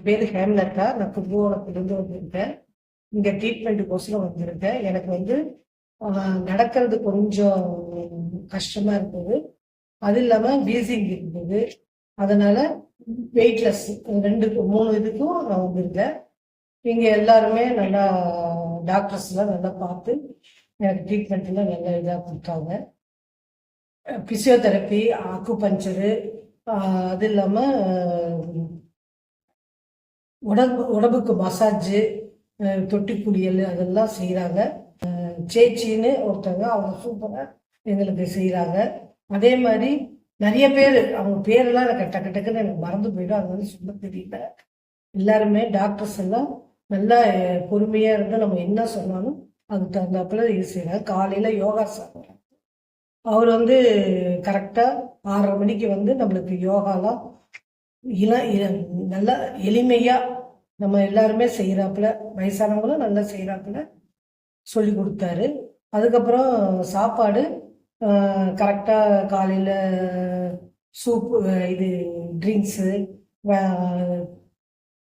பேர் ஹேம்லதா. நான் கும்பகோணத்துலேருந்து வந்திருக்கேன். இங்கே ட்ரீட்மெண்ட்டுக்கோசரம் வந்திருக்கேன். எனக்கு வந்து நடக்கிறது கொஞ்சம் கஷ்டமா இருந்தது. அது இல்லாமல் வீசிங் இருந்தது. அதனால வெயிட்லெஸ் 2 3 இதுக்கும் நான் வந்திருக்கேன். இங்கே எல்லாருமே நல்லா டாக்டர்ஸ்லாம் நல்லா பார்த்து எனக்கு ட்ரீட்மெண்ட்லாம் நல்லா இதாக கொடுத்தாங்க. பிசியோதெரப்பி, அக்குபஞ்சரு, அது இல்லாமல் உடம்புக்கு மசாஜு, தொட்டி குளியல் அதெல்லாம் செய்கிறாங்க. சேச்சின்னு ஒருத்தவங்க அவங்க சூப்பராக எங்களுக்கு செய்கிறாங்க. அதே மாதிரி நிறைய பேர் அவங்க பேரெல்லாம் எனக்கு டக்குன்னு எனக்கு மறந்து போயிடும். அது வந்து சொல்ல தெரியல. எல்லாருமே டாக்டர்ஸ் எல்லாம் நல்லா பொறுமையாக இருந்து நம்ம என்ன சொன்னாலும் அதுக்கு தகுந்தாப்புல இது செய்கிறாங்க. காலையில் யோகா சாப்பிட்றாங்க. அவர் வந்து கரெக்டாக 6:30 மணிக்கு வந்து நம்மளுக்கு யோகாலாம் நல்லா எளிமையாக நம்ம எல்லாருமே செய்கிறாப்புல, வயசானவங்களும் நல்லா செய்கிறாப்புல சொல்லி கொடுத்தாரு. அதுக்கப்புறம் சாப்பாடு கரெக்டாக காலையில் சூப்பு, இது ட்ரிங்க்ஸு,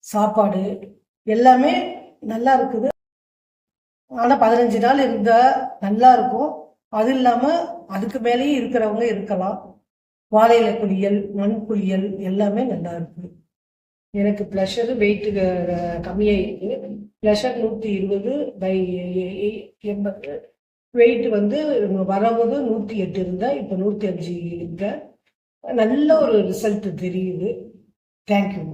சாப்பாடு எல்லாமே நல்லா இருக்குது. ஆனால் 15 நாள் இருந்தால் நல்லா இருக்கும். அது இல்லாமல் அதுக்கு மேலேயும் இருக்கிறவங்க இருக்கலாம். வாழையில குளியல், மண் குளியல் எல்லாமே நல்லா இருக்குது. எனக்கு ப்ளஷரு வெயிட்டு கம்மியாயிருக்கு. ப்ளஷர் 120/80. வெயிட் வந்து வரும்போது 108 இருந்தேன். இப்போ 105 இருக்கேன். நல்ல ஒரு ரிசல்ட் தெரியுது. தேங்க்யூ.